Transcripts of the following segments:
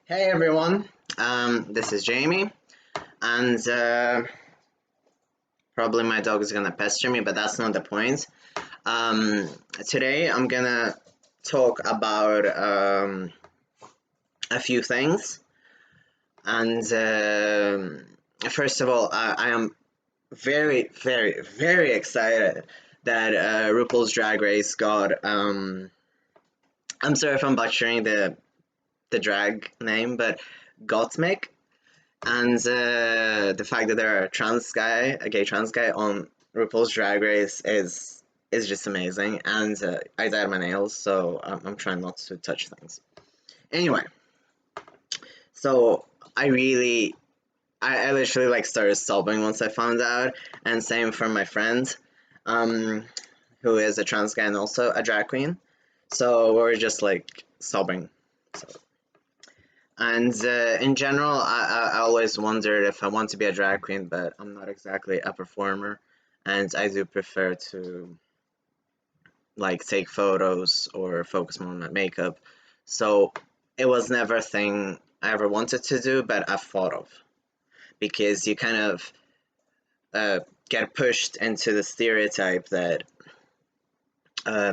Hey everyone, this is Jamie, and probably my dog is gonna pester me, but that's not the point. Um, Today I'm gonna talk about a few things, and first of all, I am very, very, very excited that RuPaul's Drag Race got. I'm sorry if I'm butchering the drag name, but Gottmik. And the fact that there are a gay trans guy on RuPaul's Drag Race is just amazing. And I dyed my nails, so I'm trying not to touch things. Anyway, so I literally like started sobbing once I found out, and same for my friend, um, who is a trans guy and also a drag queen. So we're just like sobbing. So And in general, I always wondered if I want to be a drag queen, but I'm not exactly a performer, and I do prefer to like take photos or focus more on my makeup. So it was never a thing I ever wanted to do, but I've thought of because you kind of uh, get pushed into the stereotype that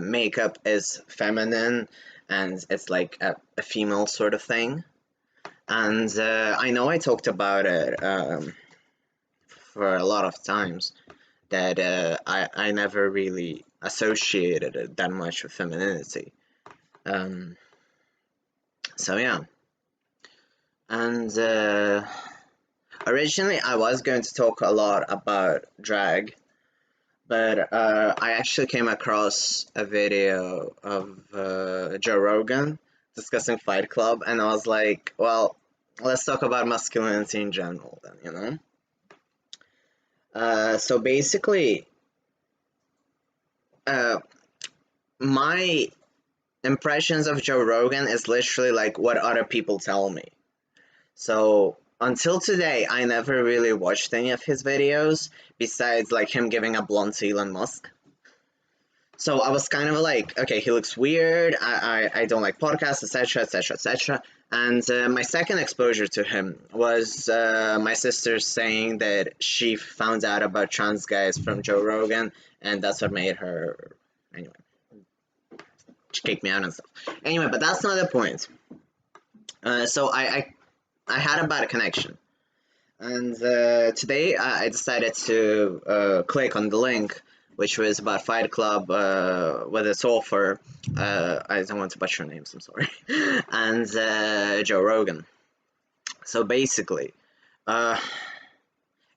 makeup is feminine and it's like a female sort of thing. And I know I talked about it for a lot of times that I never really associated it that much with femininity. Um, so yeah, and originally I was going to talk a lot about drag, but I actually came across a video of Joe Rogan discussing Fight Club, and I was like, well, let's talk about masculinity in general then, you know? So basically, uh, my impressions of Joe Rogan is literally like what other people tell me. So until today, I never really watched any of his videos besides like him giving a blunt to Elon Musk. So I was kind of like, okay, he looks weird. I don't like podcasts, etc., etc., etc. And my second exposure to him was my sister saying that she found out about trans guys from Joe Rogan, and that's what made her. Anyway, she kicked me out and stuff. Anyway, but that's not the point. So I had a bad connection. And today I decided to click on the link, which was about Fight Club with its author. I don't want to butcher names, I'm sorry. And Joe Rogan. So basically, uh,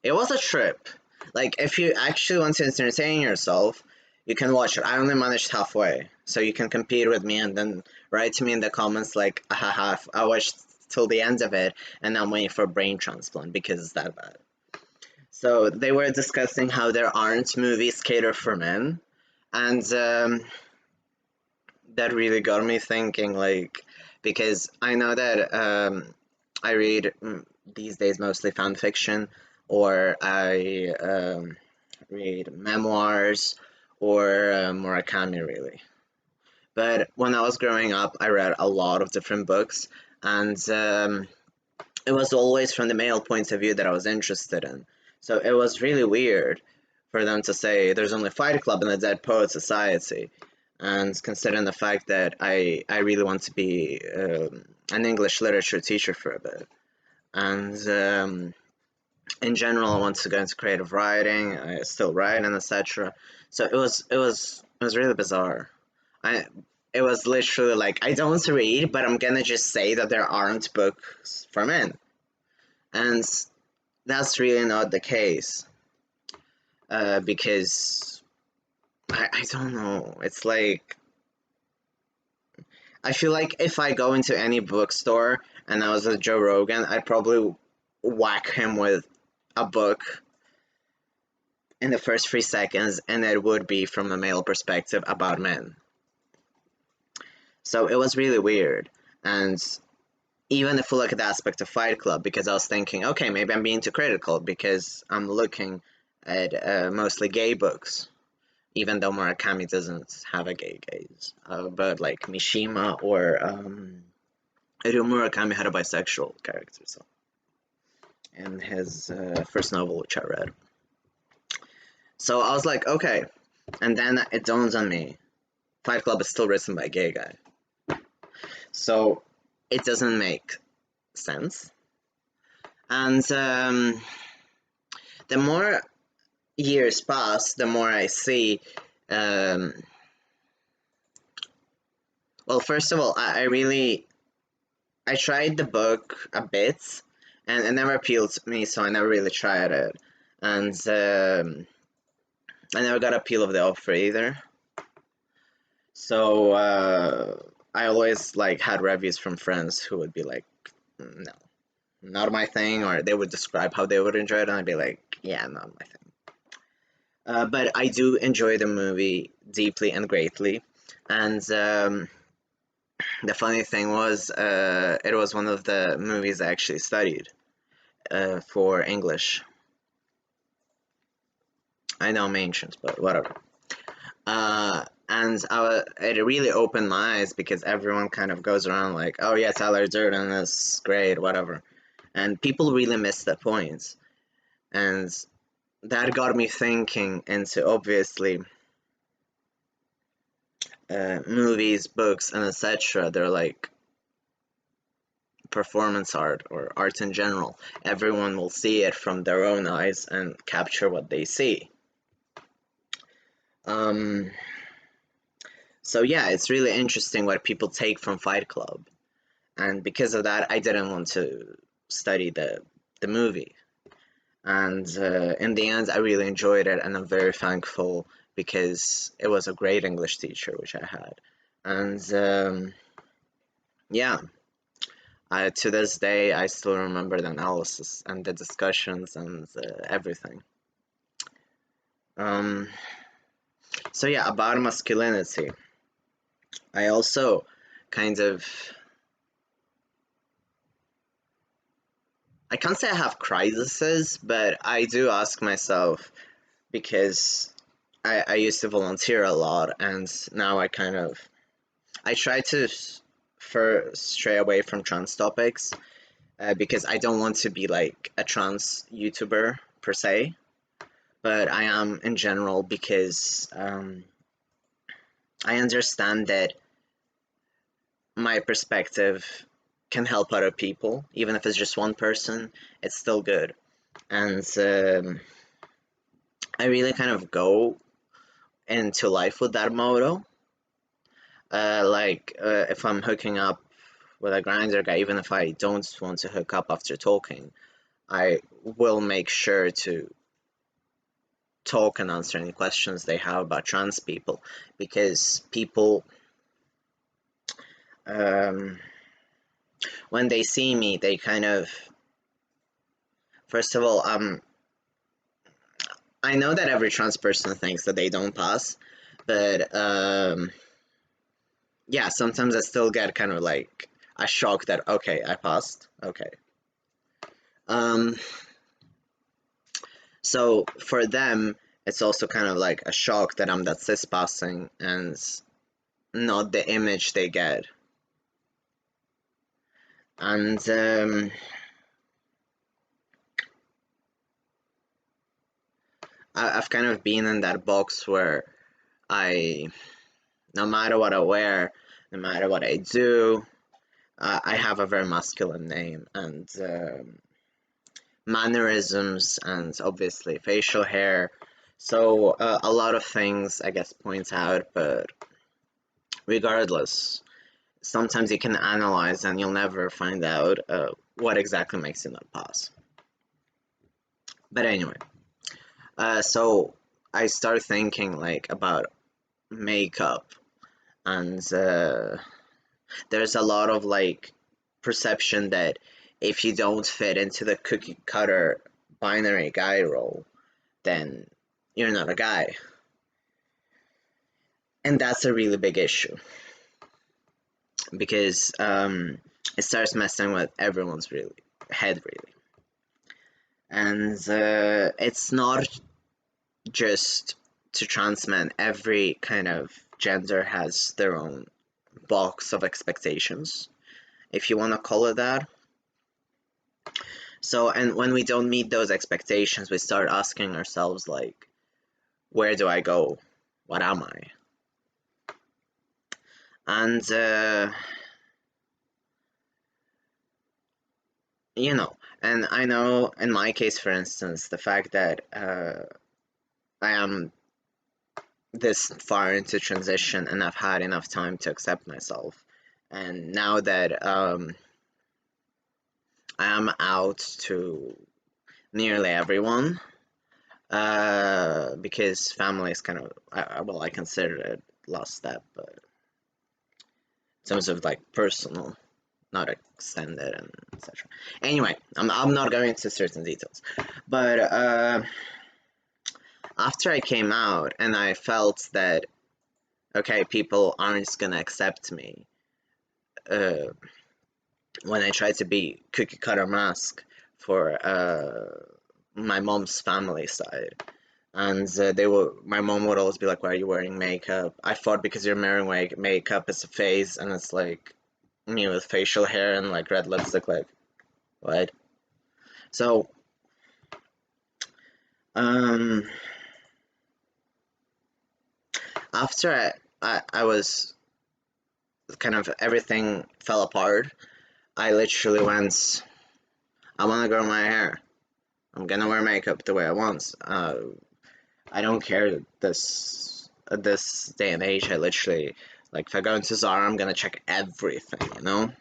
it was a trip. Like, if you actually want to entertain yourself, you can watch it. I only managed halfway, so you can compete with me and then write to me in the comments like, haha, I watched till the end of it, and I'm waiting for a brain transplant because it's that bad. So they were discussing how there aren't movies catered for men, and that really got me thinking. Like, because I know that I read these days mostly fan fiction, or I read memoirs, or Murakami, really. But when I was growing up, I read a lot of different books, and it was always from the male point of view that I was interested in. So it was really weird for them to say there's only Fight Club in the Dead Poet Society. And considering the fact that I really want to be an English literature teacher for a bit. And in general, I want to go into creative writing. I still write and etc. So it was really bizarre. I it was literally like I don't want to read, but I'm gonna just say that there aren't books for men, and that's really not the case. Because I don't know. It's like I feel like if I go into any bookstore and I was with Joe Rogan, I'd probably whack him with a book in the first 3 seconds, and it would be from a male perspective about men. So it was really weird. And even if we look at the aspect of Fight Club, because I was thinking, okay, maybe I'm being too critical because I'm looking at mostly gay books, even though Murakami doesn't have a gay gaze. But like Mishima or Haruo Murakami had a bisexual character, so in his first novel, which I read. So I was like, okay, and then it dawns on me, Fight Club is still written by a gay guy, so it doesn't make sense. And the more years pass, the more I see. Um, well, first of all, I tried the book a bit, and it never appealed to me, so I never really tried it. And I never got appeal of the offer either. So I always like had reviews from friends who would be like, "No, not my thing," or they would describe how they would enjoy it, and I'd be like, "Yeah, not my thing." But I do enjoy the movie deeply and greatly, and the funny thing was, it was one of the movies I actually studied for English. I know I'm ancient, but whatever. And it really opened my eyes because everyone kind of goes around like, oh yeah, Tyler Durden is great, whatever. And people really miss that point. And that got me thinking into obviously movies, books, and etc. They're like performance art or art in general. Everyone will see it from their own eyes and capture what they see. Um, so yeah, it's really interesting what people take from Fight Club, and because of that, I didn't want to study the movie. And in the end, I really enjoyed it, and I'm very thankful because it was a great English teacher which I had, and yeah, to this day, I still remember the analysis and the discussions and everything. Um, so yeah, about masculinity, I also kind of, I can't say I have crises, but I do ask myself because I used to volunteer a lot, and now I try to first stray away from trans topics because I don't want to be like a trans YouTuber per se, but I am in general because I understand that my perspective can help other people, even if it's just one person, it's still good. And I really kind of go into life with that motto. If I'm hooking up with a grinder guy, even if I don't want to hook up after talking, I will make sure to talk and answer any questions they have about trans people because people, um, when they see me, they kind of, first of all, I know that every trans person thinks that they don't pass, but yeah, sometimes I still get kind of like a shock that, okay, I passed, okay. Um, so for them, it's also kind of like a shock that I'm that cis passing and not the image they get. And I've kind of been in that box where I, no matter what I wear, no matter what I do, I have a very masculine name and mannerisms and obviously facial hair. So a lot of things, I guess, point out, but regardless, sometimes you can analyze and you'll never find out what exactly makes you not pass. But anyway, so I start thinking like about makeup, and there's a lot of like perception that if you don't fit into the cookie cutter binary guy role, then you're not a guy. And that's a really big issue because it starts messing with everyone's really head really. And it's not just to trans men, every kind of gender has their own box of expectations. if you want to call it that. So, and when we don't meet those expectations, we start asking ourselves, like, where do I go? What am I? And, and I know in my case, for instance, the fact that I am this far into transition and I've had enough time to accept myself. And now that I am out to nearly everyone, because family is kind of, I consider it last step, but in terms of like personal, not extended and etc. Anyway, I'm not going into certain details, but after I came out and I felt that, okay, people aren't just gonna accept me uh, when I tried to be cookie cutter mask for my mom's family side. And my mom would always be like, "Why are you wearing makeup?" I thought because you're wearing makeup, it's a phase, and it's like me with facial hair and like red lipstick, like, what? So, um, after I was kind of everything fell apart, I literally went, I want to grow my hair. I'm gonna wear makeup the way I want. I don't care this at this day and age. I literally, like, if I go into Zara, I'm gonna check everything,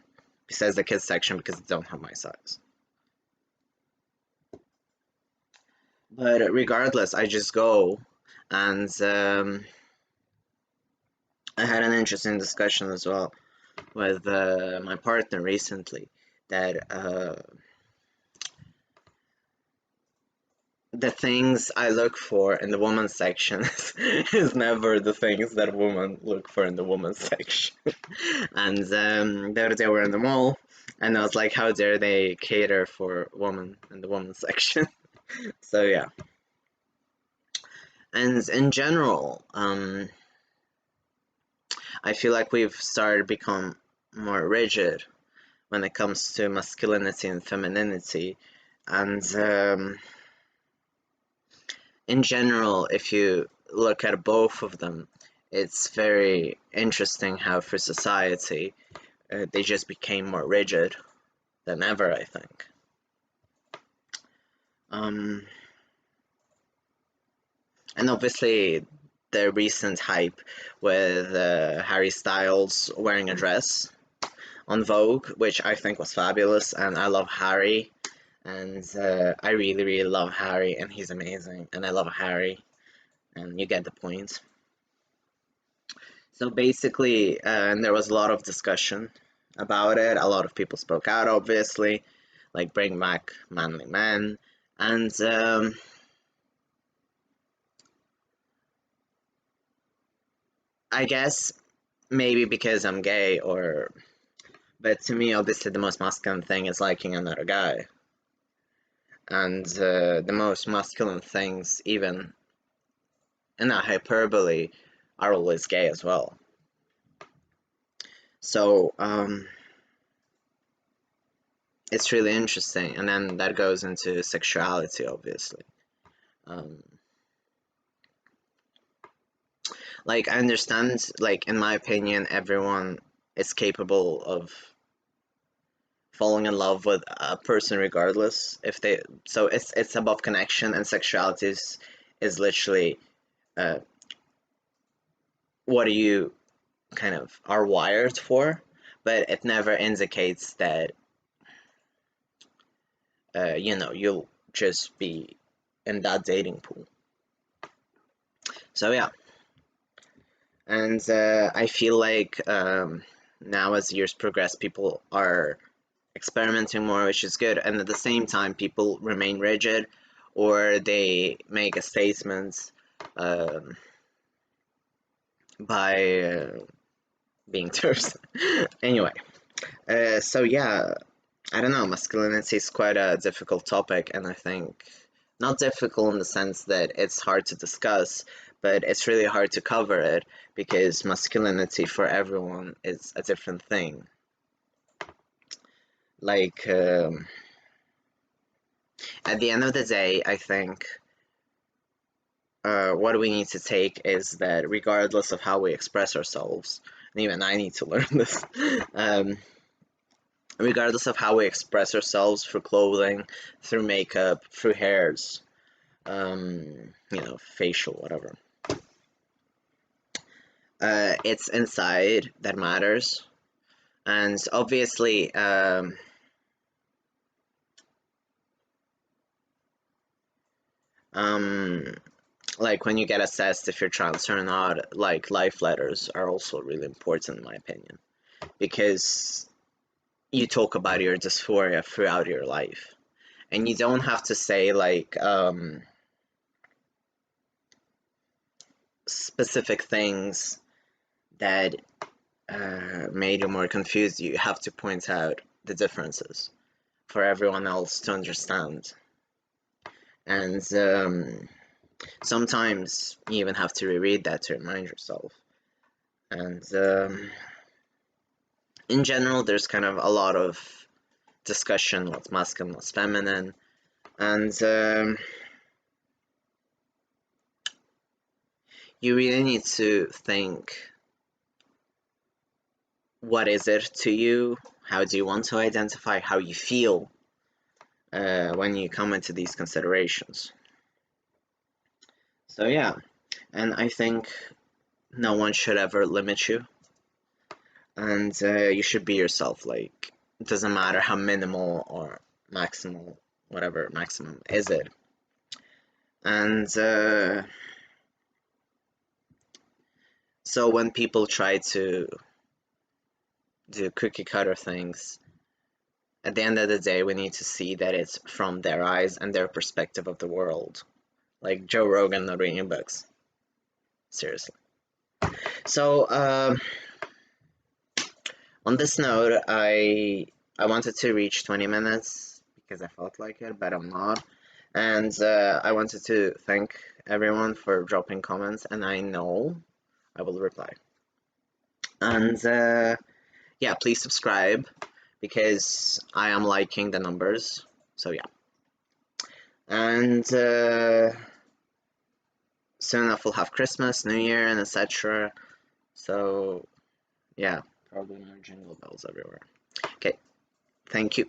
besides the kids section because they don't have my size. But regardless, I just go, and I had an interesting discussion as well with my partner recently that the things I look for in the women's section is never the things that women look for in the women's section. And the other day we were in the mall, and I was like, how dare they cater for women in the women's section? So yeah. And in general, I feel like we've started to become more rigid when it comes to masculinity and femininity. And in general, if you look at both of them, it's very interesting how for society they just became more rigid than ever, I think. And obviously, the recent hype with Harry Styles wearing a dress on Vogue, which I think was fabulous, and I love Harry, and I really, really love Harry, and he's amazing, and I love Harry, and you get the point. So basically, and there was a lot of discussion about it. A lot of people spoke out, obviously, like bring back manly men, and I guess maybe because I'm gay, but to me, obviously, the most masculine thing is liking another guy, and the most masculine things, even in a hyperbole, are always gay as well. So it's really interesting, and then that goes into sexuality, obviously. Um, like I understand, like in my opinion, everyone is capable of falling in love with a person regardless if they. So it's above connection, and sexuality is literally uh, what you kind of are wired for, but it never indicates that you'll just be in that dating pool. So yeah, and I feel like now as years progress, people are experimenting more, which is good, and at the same time, people remain rigid or they make a statement um, by being terse. Anyway, so yeah, I don't know, masculinity is quite a difficult topic, and I think not difficult in the sense that it's hard to discuss, but it's really hard to cover it because masculinity for everyone is a different thing. like at the end of the day, I think what we need to take is that regardless of how we express ourselves, and even I need to learn this, um, regardless of how we express ourselves through clothing, through makeup, through hairs, facial, whatever, it's inside that matters. And obviously, um, like when you get assessed if you're trans or not, like life letters are also really important in my opinion, because you talk about your dysphoria throughout your life, and you don't have to say like specific things that made you more confused. You have to point out the differences for everyone else to understand. And sometimes you even have to reread that to remind yourself. And in general, there's kind of a lot of discussion what's masculine, what's feminine, and you really need to think, what is it to you? How do you want to identify? How you feel when you come into these considerations. So yeah, and I think no one should ever limit you, and you should be yourself. Like, it doesn't matter how minimal or maximal, whatever maximum is it. And so when people try to do cookie cutter things, at the end of the day, we need to see that it's from their eyes and their perspective of the world. Like Joe Rogan not reading books. Seriously. So, on this note, I wanted to reach 20 minutes because I felt like it, but I'm not. And I wanted to thank everyone for dropping comments, and I know I will reply. And yeah, please subscribe because I am liking the numbers. So yeah. And soon enough we'll have Christmas, New Year, and etc. So yeah, probably more jingle bells everywhere. Okay, thank you.